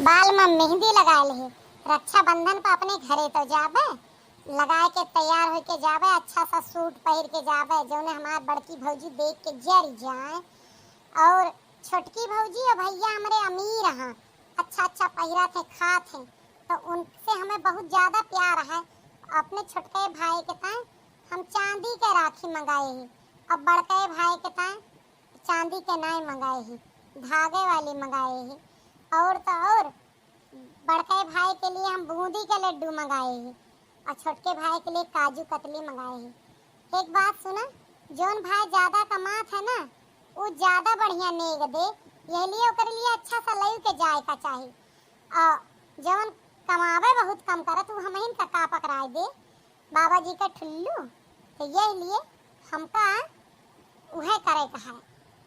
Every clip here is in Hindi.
बाल में मेहंदी लगा ली। रक्षाबंधन पर अपने घरे तो जाबे, लगा के तैयार होके जाबे, अच्छा सा सूट पहन के जाबे जो ने हमार बड़की भौजी देख के जर जाए। और छोटकी भौजी और भैया हमारे अमीर हैं, अच्छा अच्छा पहिरा थे खा थे, तो उनसे हमें बहुत ज़्यादा प्यार है। अपने छोटके भाई के ताए हम चांदी के राखी मंगाए ही, और बड़के भाई के ताए चांदी के नाई मंगाए ही, धागे वाली मंगाए ही। और तो और बड़के भाई के लिए हम बूंदी के लड्डू मंगाए ही, और छोटके भाई के लिए काजू कतली मंगाए ही। एक बात सुना, जोन भाई ज्यादा कमात है ना, वो ज्यादा बढ़िया नेग दे, ये लिए ओकर लिए अच्छा सा लई के जाए का चाहिए। और जोन कमावे बहुत कम करत वो हमहिन का का पकड़ाए दे बाबा जी का ठुल्लू। तो ये लिए हमका उहे करे का है,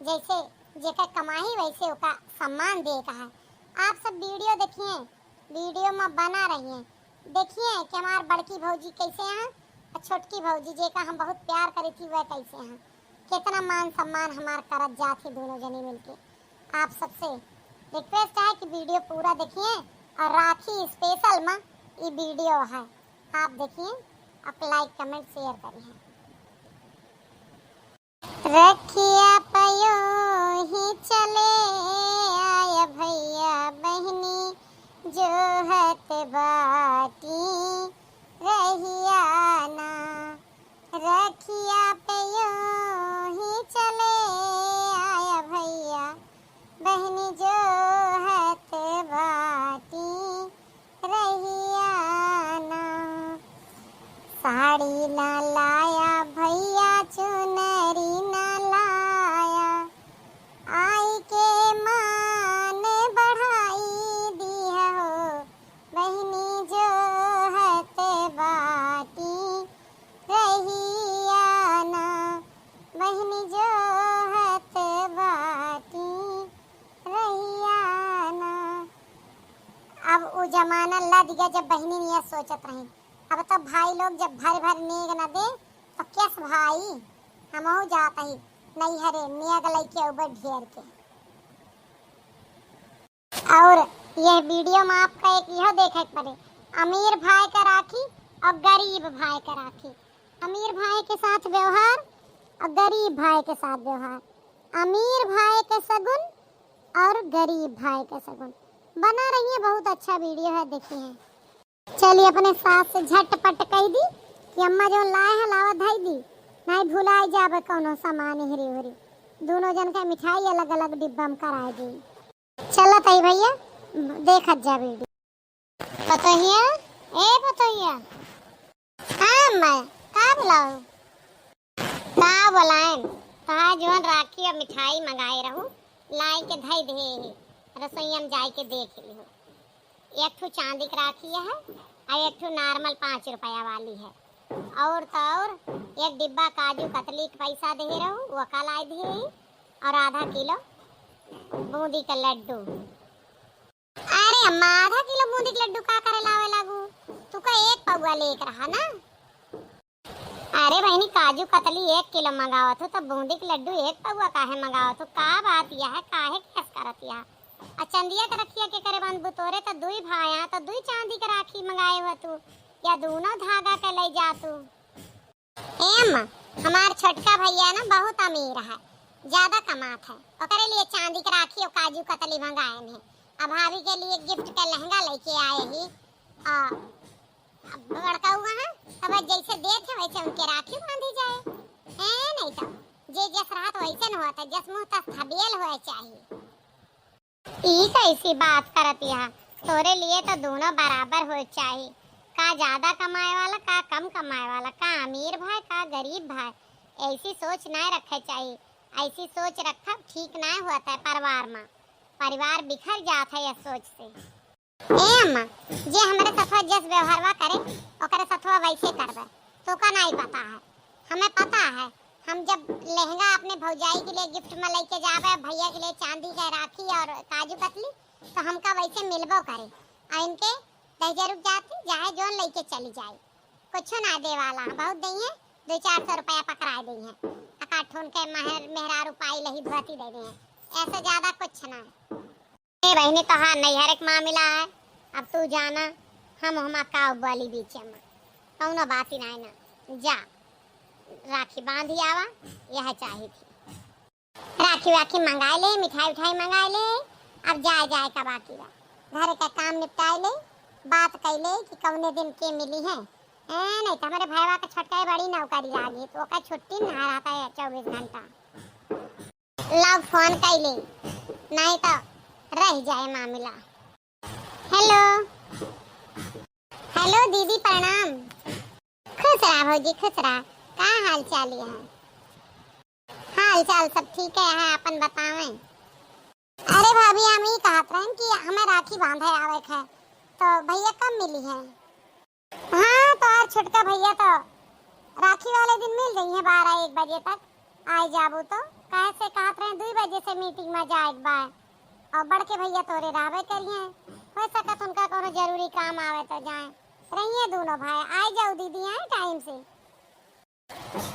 जैसे जेकर कमाई वैसे ओका सम्मान दे का है। आप सब वीडियो देखिए, वीडियो में बना रहिए, देखिए कि हमार बड़की भौजी कैसे हैं और छोटकी भौजी जेका हम बहुत प्यार करी थी वह कैसे हैं, कितना मान सम्मान हमार करत जाती दोनों जनी मिलके। आप सबसे रिक्वेस्ट है कि वीडियो पूरा देखिए, और राखी स्पेशल में ये वीडियो है, आप देखिए, आप लाइक कमेंट शेयर करिए। रखिया पयो ही चले आय भैया बहनी जो हत बाटी रहिया ना। रखिया पयो ही चले आय भैया बहनी जो हत बाटी रहिया ना। साड़ी ना लाया भैया चुनरी ना लाया, आई के मान बढ़ाई दिया हो बहनी जो हत बाटी रहिया ना। बहनी जो हत बाटी रहिया ना। अब वो जमाना लद गया जब बहनी ये सोचत रही। अब तो भाई लोग जब भर भर नेग न दे तो कैस भाई हमहू जात ही नहीं हरे नेग लैके ऊपर ढेर के। और ये वीडियो में आपका एक यह देखे पड़े, अमीर भाई का राखी और गरीब भाई का राखी। अमीर भाई के साथ व्यवहार और गरीब भाई के साथ व्यवहार, अमीर भाई के सगुन और गरीब भाई के सगुन। बना रही है, बहुत अच्छा वीडियो है, देखिए। चलिए अपने सास से झटपट कह दी कि अम्मा जो लाए है लावा धाई दी, नहीं भुलाई जाबे कौनो सामान हिरी हुरी। दोनों जन के मिठाई अलग अलग डिब्बा में कराए दी। चलो तई भैया देखत जा वीडियो। पतोहिया ए पतोहिया, हाँ मैं का बुलाओ का बुलाएं, कहा जोन राखी और मिठाई मंगाए रहूं लाई के धाई दे रसोईया में जाए के देख ली हो। एक ठो चांदी की राखी है और एक ठो नॉर्मल 5 रुपया वाली है, और तो और एक डिब्बा काजू कतली के पैसा दे रहूं वो का लाई दी, और आधा किलो बूंदी का लड्डू। अरे अम्मा आधा किलो बूंदी के लड्डू का करे लावे लागू, तू का एक पौवा लेकर रहा ना। अरे बहनी काजू कतली 1 किलो मंगावत हो तो बूंदी के लड्डू 1 पौवा काहे मंगावत हो, का बात यह है, काहे कैस करत यह। चंदिया के रखिया के करे बंद बुतोरे तो दुई भाया तो दुई चांदी के राखी मंगाए हो तू, या दोनों धागा के ले जा तू। एम हमार छोटका भैया ना बहुत अमीर है, ज्यादा कमात है, ओकरे लिए चांदी के राखी और काजू कतली मंगाए हैं। अब भाभी के लिए गिफ्ट का लहंगा लेके आए ही, बड़का हुआ है तब जैसे दे थे वैसे उनके राखी बांधी जाए है, नहीं तो जे जस रात वैसे न होता, जस मुंह तस थबेल होए चाहिए। ई कैसी बात करत यह, तोरे लिए तो दोनों बराबर हो चाहिए, का ज्यादा कमाए वाला का कम कमाए वाला, का अमीर भाई का गरीब भाई, ऐसी सोच नहीं रखे चाहिए। ऐसी सोच रखा ठीक नहीं होता है, परिवार बिखर जाता है यह सोच से। एम जे हमारे सथवा जस व्यवहारवा करे ओकरे सथवा वैसे करबे, तो का नहीं पता है, हमें पता है। हम जब लहंगा अपने भौजाई के लिए गिफ्ट में लेके जावे, भैया के लिए चांदी का राखी और काजू कतली, तो हमका वैसे मिलबो करे, और इनके दहेज रुक जाती जाए जोन लेके चली जाए, कुछ ना दे वाला बहुत देंगे, 200-400 रुपया पकड़ा देंगे, अकाठोन के मेहरारू पाई लही धोती दे देंगे, ऐसे ज्यादा कुछ ना। बहनी तो हाँ नैहर एक मामला है। अब तू जाना हम का बोली बीच में कौनो बात ही नहीं ना। जा राखी बांध ही आवा, यह चाहिए थी। राखी वाखी मंगा ले, मिठाई उठाई मंगा ले। अब जाए का बाकी बा घर का काम निपटाए ले, बात कर ले कि कौने दिन के मिली है। नहीं तो हमारे भाईवा का छोटका बड़ी नौकरी लागी तो ओका छुट्टी ना रहता है 24 घंटा। लाओ फोन कर ले, नहीं तो रह जाए मामला। हेलो हेलो दीदी प्रणाम। खुश रहा भौजी खुश रहा। का हाल चाल है? हाल चाल सब ठीक है अपन बतावें। अरे भाभी हम ही कहत रहे कि हमें राखी बांधे आवे है तो भैया कब मिली है? हाँ तो और छोटका भैया तो राखी वाले दिन मिल गई है 12-1 बजे तक। आ जाबू तो कहे से कहत रहे 2 बजे से मीटिंग में जाए बाय। और बड़के भैया तोरे रहबे करिए, हो सकत उनका कोनो जरूरी काम आवे तो जाए। रहिए दोनों भाई, आ जाओ दीदी हैं टाइम से।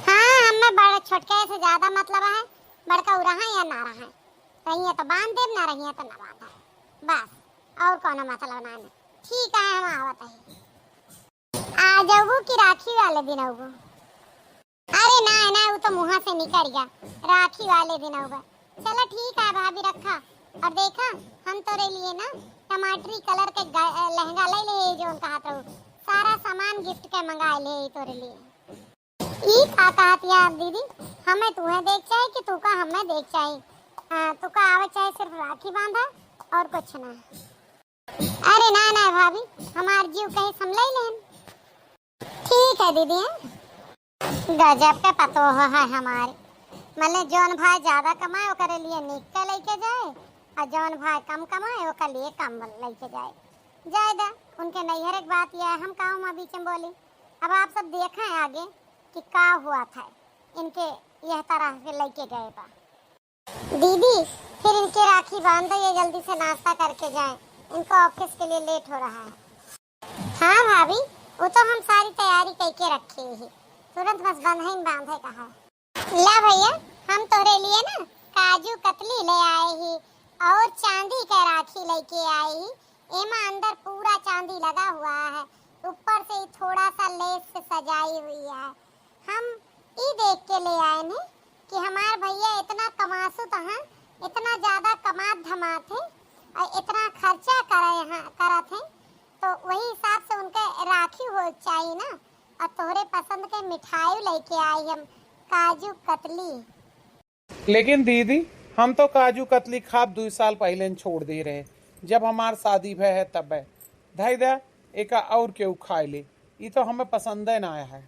हाँ हमें बड़ा छोटके से ज्यादा मतलब है, बड़का उ रहा या ना रहा। रहिए तो बांध देव, ना रहिए तो ना बांध, बस और कोनो मतलब ना। ठीक है हम आवत है। आ जाओ कि राखी वाले दिन आओ? अरे ना वो तो मुँह से निकल गया, राखी वाले दिन आओ। चलो ठीक है भाभी रखा। और देखा हम तोरे लिए ना टमाटरी कलर के लहंगा ले ले जो उनका हाथ हो, सारा सामान गिफ्ट के मंगा ले तोरे लिए। ई का कहत यार दीदी, हमें तुम्हें देख चाहे कि तू का हमें देख चाहे। तू का आवे चाहे सिर्फ राखी बांधा और कुछ ना। अरे ना भाभी हमार जीव कहीं संभल लेन। ठीक है दीदी गजब के पतो है हमारे। मतलब जौन भाई ज्यादा कमाए वो करे लिए निक के लेके जाए, और जौन भाई कम कमाए वो कर लिए कम लेके जाए। जायदा उनके नैहर एक बात यह है, हम काऊ में बीच में बोली। अब आप सब देखा है आगे कि का हुआ था इनके यह तरह के लेके गए बा। दीदी फिर इनके राखी बांध ये जल्दी से नाश्ता करके जाए, इनको ऑफिस के लिए लेट हो रहा है। हाँ भाभी वो तो हम सारी तैयारी करके रखे ही, तुरंत बस बांधे कहा। ला भैया हम तोरे लिए ना काजू कतली ले आए ही और चांदी का राखी लेके आए ही। एमा अंदर पूरा चांदी लगा हुआ है, ऊपर से थोड़ा सा लेस से सजाई हुई है। हम ई देख के ले आए ने कि हमार भैया इतना कमासु तहाँ इतना ज्यादा कमात धमात है और इतना खर्चा करत है, तो वही हिसाब से उनके राखी हो चाहिए ना। और तोहरे पसंद के मिठाई लेके आई हम काजू कतली। लेकिन दीदी हम तो काजू कतली खाब 2 साल पहले छोड़ दे रहे, जब हमार शादी भय है तब है धाई दा एक और केहू खाए ले, ये तो हमें पसंद है ना आया है।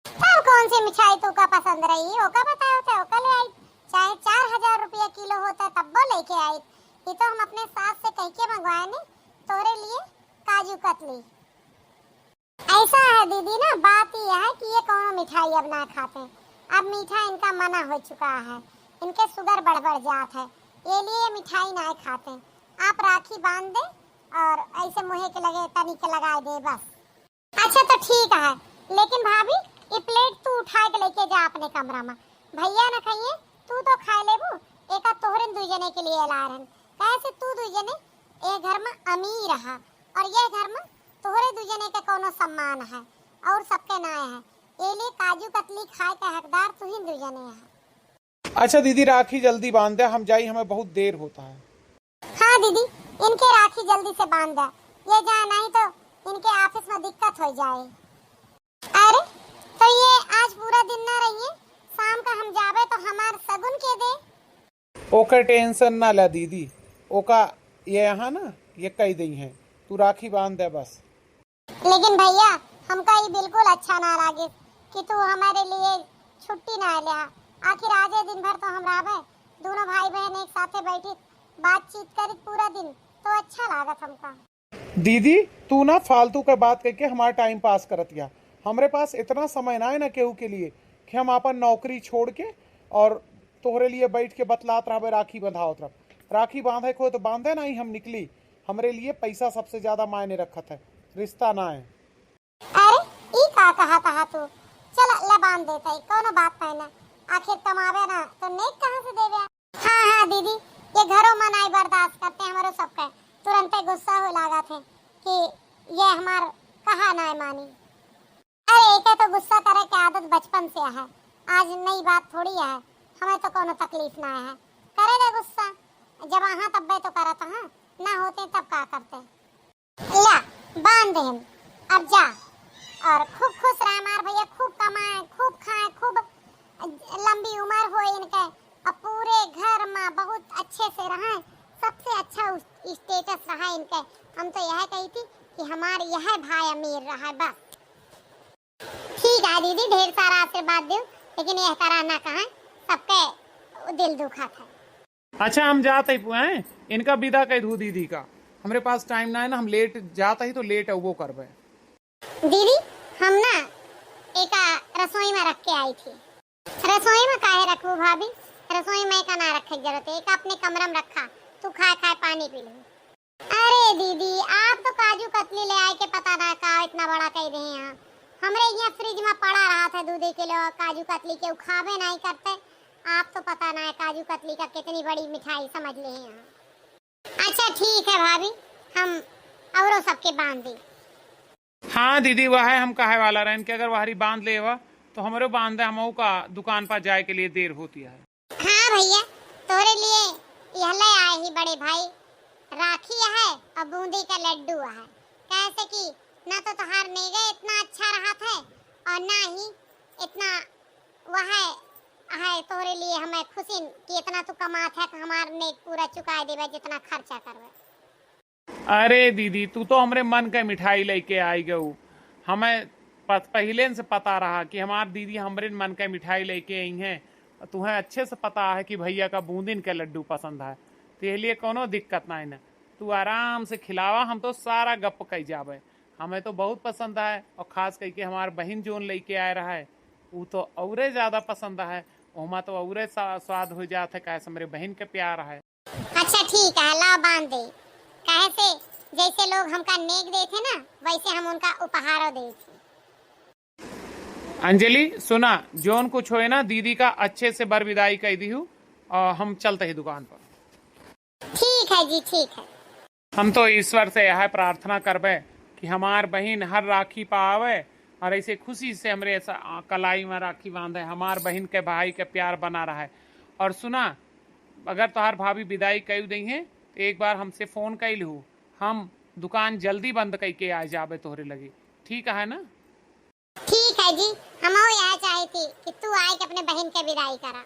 तब कौन सी मिठाई तो का पसंद रही ओका बताओ थे ओका ले आई, चाहे 4000 रुपया किलो होता तब वो लेके आई। ये तो हम अपने सास से कह के मंगवाए ने तोरे लिए काजू कतली। ऐसा है दीदी ना, बात यह है कि ये कौन मिठाई अब ना खाते, अब मीठा इनका मना हो चुका है, इनके शुगर बढ़ जात है, ये लिए मिठाई ना खाते। आप राखी बांध दे और ऐसे मुँह के लगे तनी के लगा दे बस। अच्छा तो ठीक है, लेकिन भाभी ये प्लेट तू उठा के लेके जा अपने कमरा में, भैया ना खाइए तू तो खा लेबू, एक तोहरे 2 जने के लिए ला रहन। कैसे तू 2 जने ये घर में अमीर रहा और ये घर में तोहरे 2 जने का कोनो सम्मान है और सबके नाय है, ये लिए काजू कतली खाए का हकदार तू ही 2 जने है। अच्छा दीदी राखी जल्दी बांध दे, हम जाई हमें बहुत देर होता है। हाँ दीदी इनके राखी जल्दी से बांध दे, ये जा नहीं तो इनके ऑफिस में दिक्कत हो जाए। अरे तो ये आज पूरा दिन ना रहिए, शाम का हम जावे तो हमार सगुन के दे। ओका टेंशन ना ला दीदी, ओका ये यहाँ ना ये कही दी है, तू राखी बांध दे बस। लेकिन भैया हमका ये बिल्कुल अच्छा ना लगे कि तू हमारे लिए छुट्टी ना ले। आखिर आजे दिन भर तो हम रहे दोनों भाई बहन एक साथे बैठी बातचीत करी पूरा दिन, तो अच्छा लागत हमका। दीदी तू ना फालतू का बात करके हमारा टाइम पास करत गया, हमारे पास इतना समय ना है ना केहू के लिए कि हम अपन नौकरी छोड़ के और तोहरे लिए बैठ के बतलात रहे राखी बंधावत रह। राखी बांधे को तो बांधे ना ही हम निकली, हमरे लिए पैसा सबसे ज्यादा मायने रखत है, रिश्ता ना है। अरे ई का कहा तू, चल ले बांध देते कोनो बात नहीं ना, आखिर कमावे ना तो नेक कहां से देवे। हाँ दीदी ये घरों में नहीं बर्दाश्त करते हमारो सबके। तुरंत गुस्सा हो लागा थे कि ये हमार कहा ना मानी। अरे एक तो गुस्सा करे के आदत बचपन से है, आज नई बात थोड़ी है। हमें तो कोनो तकलीफ ना है, करे दे गुस्सा। जब हाँ तब तो करत हाँ, ना होते तब का करते। ला बांध दे हम अब जा, और खूब खुश रहे हमार भैया, खूब कमाए, खूब खाए, खूब लंबी उम्र हो इनके, और पूरे घर में बहुत अच्छे से रहे, सबसे अच्छा स्टेटस रहा इनके। हम तो यह कही थी कि हमारे यह भाई अमीर रहा बस। ठीक है दीदी, ढेर सारा आशीर्वाद दो, लेकिन यह तरह ना कहा, सबके दिल दुखा था। अच्छा हम जाते ही हैं, इनका विदा कह दू दीदी का, हमारे पास टाइम ना है ना, हम लेट जाता ही तो लेट है वो करबे। दीदी हम ना एक रसोई में रख के आई थी। रसोई में काहे रखू भाभी, रसोई में का ना रखे जरूरत है, एक अपने कमरा में रखा, तू खाए खाए पानी पी ले। अरे दीदी आप तो काजू कतली ले आए के पता ना का इतना बड़ा कह रहे हैं। हमरे यहाँ फ्रिज में पड़ा रहा था 2 किलो काजू कतली के, खावे नहीं करते। आप तो पता ना है काजू कतली का कितनी बड़ी मिठाई समझ ले हैं। अच्छा ठीक है भाभी, हम औरों सबके बांध दी। हाँ दीदी वह है, हम कहे वाला रहे कि अगर वहारी बांध ले तो हमारे बांध दे, हम का दुकान पर जाए के लिए देर होती है। हाँ भैया तोरे लिए यह ले आए ही बड़े भाई, राखी है और बूंदी का लड्डू है। कैसे कि ना तो तोहार नेगे इतना अच्छा रहा था, और ना ही इतना वह है तोरे लिए हमें खुशी कि इतना तू कमात है कि हमार ने पूरा चुका देवे जितना खर्चा करवे। अरे दीदी तू तो हमरे मन के मिठाई लेके आई गऊ, हमें पहले से पता रहा कि हमार दीदी हमरे मन के मिठाई लेके आई हैं। तुम्हें अच्छे से पता है कि भैया का बूंदीन के लड्डू पसंद है, तो लिए कोनो दिक्कत ना है ना, तू आराम से खिलावा, हम तो सारा गप कही जावे। हमें तो बहुत पसंद है, और खास करके हमार बहन जोन लेके आए रहा है वो तो औरे ज्यादा पसंद है, वहाँ तो औरे स्वाद हो जाता है, कैसे मेरे बहन के प्यार है। अच्छा ठीक है ला बांध दे, कैसे जैसे लोग हमका नेक देते ना वैसे हम उनका उपहार देते। अंजलि सुना, जोन कुछ होए ना दीदी का अच्छे से बरविदाई कह दी हूँ, और हम चलते ही दुकान पर। ठीक है जी ठीक है। हम तो ईश्वर से यह प्रार्थना करबे कि हमार बहन हर राखी पावे, और ऐसे खुशी से हमरे कलाई में राखी बांधे, हमार बहन के भाई के प्यार बना रहा है। और सुना, अगर तोहार भाभी विदाई कह दी है तो एक बार हमसे फोन कर लू, हम दुकान जल्दी बंद करके आ जाबे तोहरे लगी, ठीक है ना? ठीक है जी, हम यह चाहे थी कि तू आए के अपने बहन के विदाई करा।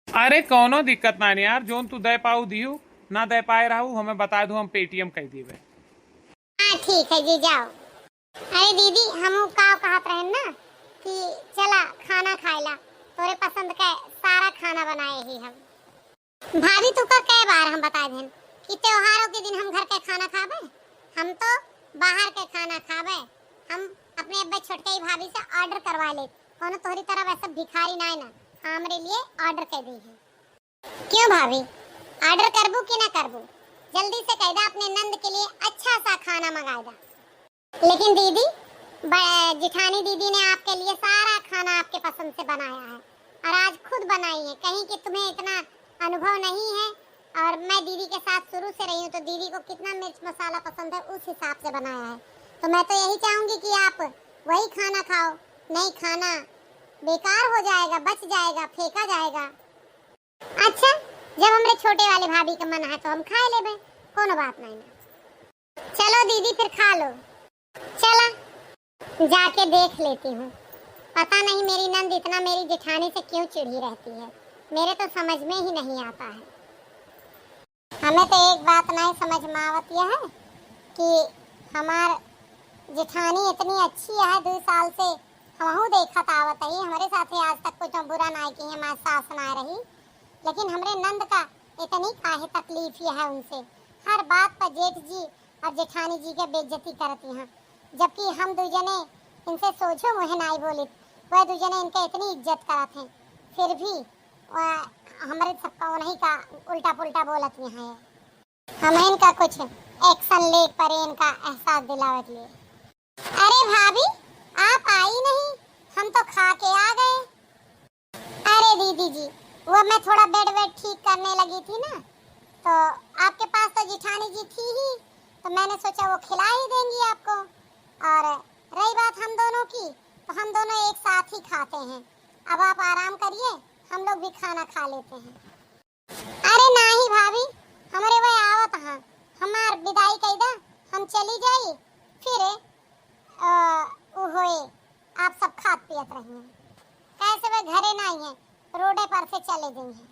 अरे कोनो दिक्कत ना नहीं यार, जोन तू दे पाऊ दियो, ना दे पाए रहू हमें बता दू, हम पेटीएम कह देवे। हाँ ठीक है जी जाओ। अरे दीदी हम का कहत रहे ना कि चला खाना खाएला, तोरे पसंद का सारा खाना बनाए ही हम। भाभी तू का कई बार हम बता दें कि त्योहारों के दिन हम घर के खाना खावे, हम तो बाहर के खाना खावे। हम अपने अब्बे छोटके भाभी से ऑर्डर करवा ले, कोनो तोहरी तरह वैसे भिखारी ना है ना, हमरे लिए ऑर्डर कर दी है। क्यों भाभी ऑर्डर करबू कि ना करबू? जल्दी से कह दा अपने नंद के लिए अच्छा सा खाना मंगा दा। लेकिन दीदी जिठानी दीदी ने आपके लिए सारा खाना आपके पसंद से बनाया है, और आज खुद बनाई है। कहीं कि तुम्हें इतना अनुभव नहीं है, और मैं दीदी के साथ शुरू से रही हूँ, तो दीदी को कितना मिर्च मसाला पसंद है उस हिसाब से बनाया है। तो मैं तो यही चाहूंगी कि आप वही खाना खाओ, नहीं खाना बेकार हो जाएगा, बच जाएगा, फेंका जाएगा। अच्छा जब हमरे छोटे वाले भाभी का मन है तो हम खा लेबे, कोनो बात नहीं ना। चलो दीदी फिर खा लो। चला जाके देख लेती हूँ, पता नहीं मेरी नंद इतना मेरी जेठानी से क्यों चिढ़ी रहती है, मेरे तो समझ में ही नहीं आता है। हमें तो एक बात नहीं समझ में आवत यह है कि हमार जेठानी इतनी अच्छी है, 2 साल से हमहू देखत आवत है, हमारे साथ आज तक कुछ बुरा ना की हमारे सास ना रही, लेकिन हमरे नंद का इतनी काहे तकलीफ है उनसे, हर बात पर जेठ जी और जेठानी जी के बेइज्जती करती हैं, जबकि हम 2 जने इनसे सोचो मुहे नहीं बोली, वह 2 जने इनके इतनी इज्जत करत हैं, फिर भी हमारे सबका उन्हीं का उल्टा पुल्टा बोलत हैं। हम इनका कुछ एक्शन ले पर इनका एहसास दिलावत लिए। अरे भाभी आप आई नहीं, हम तो खा के आ गए। अरे दीदी जी वो मैं थोड़ा बेड ठीक करने लगी थी ना, तो आपके पास तो जिठानी जी थी ही, तो मैंने सोचा वो खिला ही देंगी आपको। और रही बात हम दोनों की, तो हम दोनों एक साथ ही खाते हैं। अब आप आराम करिए, हम लोग भी खाना खा लेते हैं। अरे नहीं भाभी, हमारे वही आवत हाँ, हमार विदाई कई दा, हम चली जाई, फिर उ होए आप सब खात पियत रही हैं। कैसे वे घरे नहीं है, रोडे पर से चले गई हैं।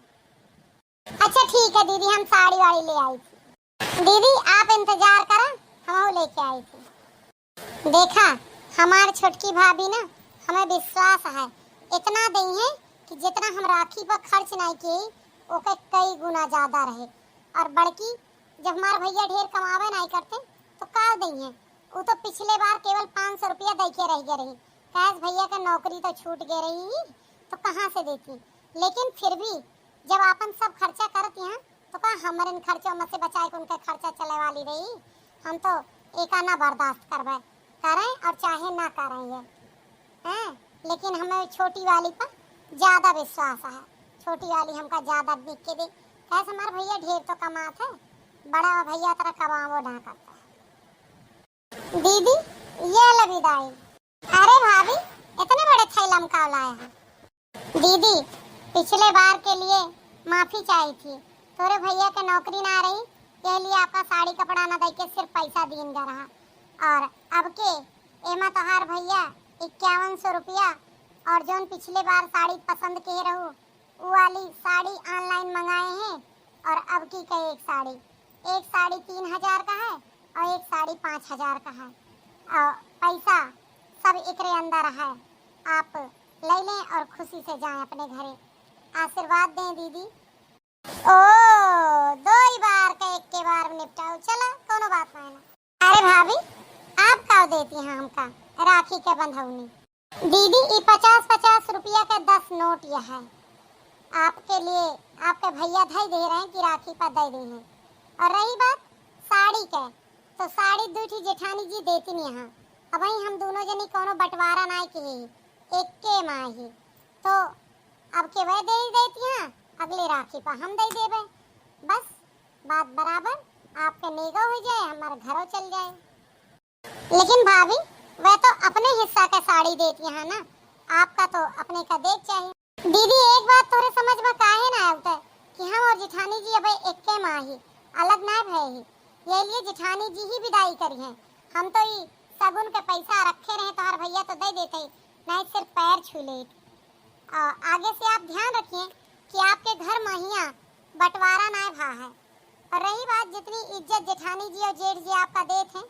अच्छा ठीक है दीदी, हम साड़ी वाड़ी ले आई थी। दीदी आप इंतजार करा, हम लेके आई थी। देखा हमार छोटकी भाभी ना, हमें विश्वास है इतना दी है कि जितना हम राखी पर खर्च नहीं किए ओके कई गुना ज्यादा रहे। और बड़की जब हमारे भैया ढेर कमावे नहीं करते तो का दी है, वो तो पिछले बार केवल 500 रुपया दे के रह गई रही। कैश भैया का नौकरी तो छूट गई रही, तो कहाँ से देती। लेकिन फिर भी जब अपन सब खर्चा करती हैं तो का हमारे खर्चों में से बचाए के उनका खर्चा चले वाली रही। हम तो एक आना बर्दाश्त करवे करें और चाहे ना करें ये हैं। लेकिन हमें छोटी वाली पर ज्यादा विश्वास है, छोटी वाली हमका ज्यादा दिख के दे। कैसे हमारे भैया ढेर तो कमाते हैं, बड़ा भैया तरह कमाओ ना करता है। दीदी ये ले विदाई। अरे भाभी इतने बड़े थैलम का लाया है। दीदी पिछले बार के लिए माफी चाहिए थी, तोरे भैया के नौकरी ना रही, ये लिए आपका साड़ी कपड़ा ना दे के सिर्फ पैसा दीन जा रहा। और अब के एमा तोहार भैया 5100 रुपया और जोन पिछले बार साड़ी पसंद के रहू वो वाली साड़ी ऑनलाइन मंगाए हैं। और अब की का एक साड़ी 3000 का है और एक साड़ी 5000 का है। और पैसा सब एकरे अंदर है, आप ले लें और खुशी से जाएं अपने घरे। आशीर्वाद दें दीदी। ओ दो ही बार का एक के बार निपटाओ, चला कोनो बात नहीं ना। अरे भाभी आप का देती हैं हमका राखी के बंधौनी। दीदी ये 50-50 रुपया के 10 नोट यह है आपके लिए, आपके भैया धई दे रहे हैं कि राखी पर दे दी हैं। और रही बात साड़ी के, तो साड़ी दूठी जेठानी जी देती नहीं यहाँ। अब वही हम दोनों जनी कोनो बंटवारा ना की, एक के माही तो अब के वह दे देती हैं, अगले राखी पर हम दे देबे। बस बात बराबर, आपके नेगो हो जाए, हमारे घरों चल जाए। लेकिन भाभी वह तो अपने हिस्सा का साड़ी देती है ना, आपका तो अपने का देख चाहिए। दीदी एक बात तोरे समझ में काहे ना आवता कि हम और जेठानी जी अब एक के माही अलग ना भय ही, ये लिए जेठानी जी ही विदाई करी हैं। हम तो ही सगुन के पैसा रखे रहे तो हर भैया तो दे देते, नहीं सिर्फ पैर छू ले। आगे से आप ध्यान रखिए कि आपके घर महिया बंटवारा ना भा है। और रही बात जितनी इज्जत जेठानी जी और जेठ जी आपका देते हैं,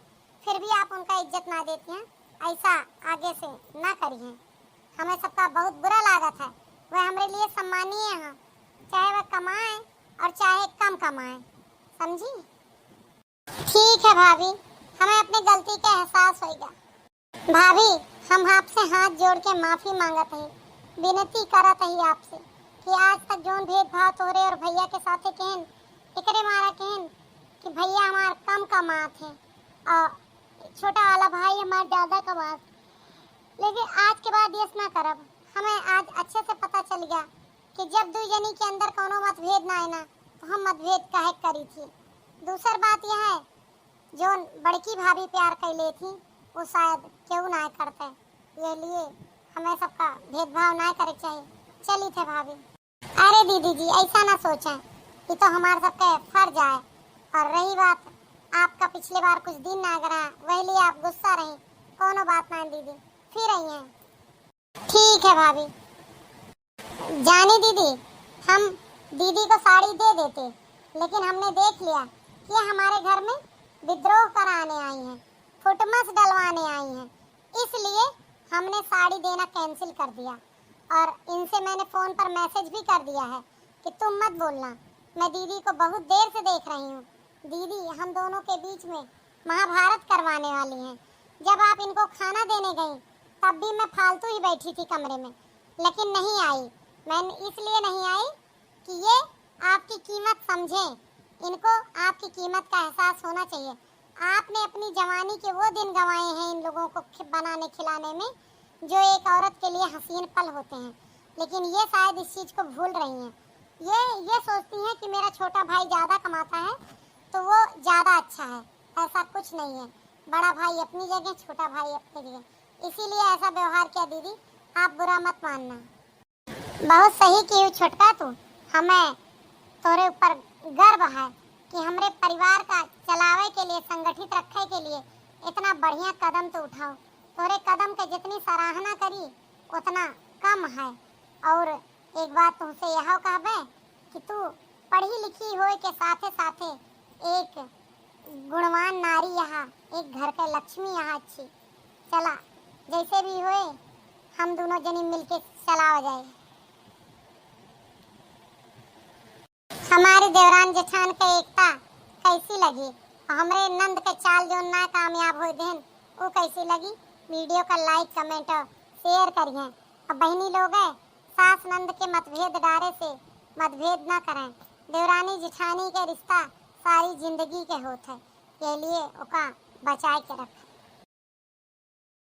फिर भी आप उनका इज्जत ना देती हैं, ऐसा आगे से ना करिए। हमें सबका बहुत बुरा लागत है, वह हमारे लिए सम्मानीय है, चाहे वह कमाए और चाहे कम कमाए, समझी। ठीक है भाभी, हमें अपनी गलती का एहसास होगा। भाभी हम आपसे हाथ जोड़ के माफी मांगत हैं, विनती करत हैं आपसे कि आज तक जोन भेदभाव तोरे और भैया के साथे कहन एकरे मारा कहन कि भैया हमार कम कमात है और छोटा वाला भाई हमार ज्यादा कमात। लेकिन आज के बाद ये ना करब। हमें आज अच्छे से पता चल गया कि जब दो जनी के अंदर कोनो मतभेद ना है ना, तो हम मतभेद काहे करी थी। दूसरी बात यह है जो बड़की भाभी प्यार कैले थी वो शायद क्यों ना करते, ये लिए हमें सबका भेदभाव ना करे चाहिए। चली थे भाभी। अरे दीदी जी ऐसा ना सोचें, ये तो हमारे सबके फर्ज आए। और रही बात आपका पिछले बार कुछ दिन ना करा, वही लिए आप गुस्सा रही, कोनो बात ना दीदी, फिर आई हैं। ठीक है भाभी। जानी दीदी हम दीदी को साड़ी दे देते, लेकिन हमने देख लिया कि हमारे घर में विद्रोह कराने आई हैं, फुटमस डलवाने आई हैं, इसलिए हमने साड़ी देना कैंसिल कर दिया। और इनसे मैंने फोन पर मैसेज भी कर दिया है कि तुम मत बोलना, मैं दीदी को बहुत देर से देख रही हूँ। दीदी हम दोनों के बीच में महाभारत करवाने वाली हैं। जब आप इनको खाना देने गई तब भी मैं फालतू ही बैठी थी कमरे में, लेकिन नहीं आई। मैं इसलिए नहीं आई कि ये आपकी कीमत समझें, इनको आपकी कीमत का एहसास होना चाहिए। आपने अपनी जवानी के वो दिन गंवाए हैं इन लोगों को बनाने खिलाने में, जो एक औरत के लिए हसीन पल होते हैं। लेकिन ये शायद इस चीज़ को भूल रही हैं। ये सोचती हैं कि मेरा छोटा भाई ज़्यादा कमाता है तो वो ज़्यादा अच्छा है। ऐसा कुछ नहीं है, बड़ा भाई अपनी जगह, छोटा भाई अपनी जगह, इसीलिए ऐसा व्यवहार किया दीदी, आप बुरा मत मानना। बहुत सही की छोटका तू, हमें तोरे ऊपर गर्व है कि हमरे परिवार का चलावे के लिए, संगठित रखे के लिए इतना बढ़िया कदम तो उठाओ। तोरे कदम के जितनी सराहना करी उतना कम है। और एक बात तुमसे यह कहबे कि तू पढ़ी लिखी होए के साथे साथे एक गुणवान नारी यहाँ, एक घर के लक्ष्मी यहाँ अच्छी। चला जैसे भी होए हम दोनों जनी मिलके चलाओ जाए। हमारी देवरान जेठान के एकता कैसी लगी, हमरे नंद के चाल जो ना कामयाब हो देन वो कैसी लगी, वीडियो का लाइक कमेंट और शेयर करिए। अब बहनी लोग है, सास नंद के मतभेद डारे से मतभेद ना करें। देवरानी जेठानी के रिश्ता सारी जिंदगी के होते हैं, ये लिए ओका बचाए के रखें।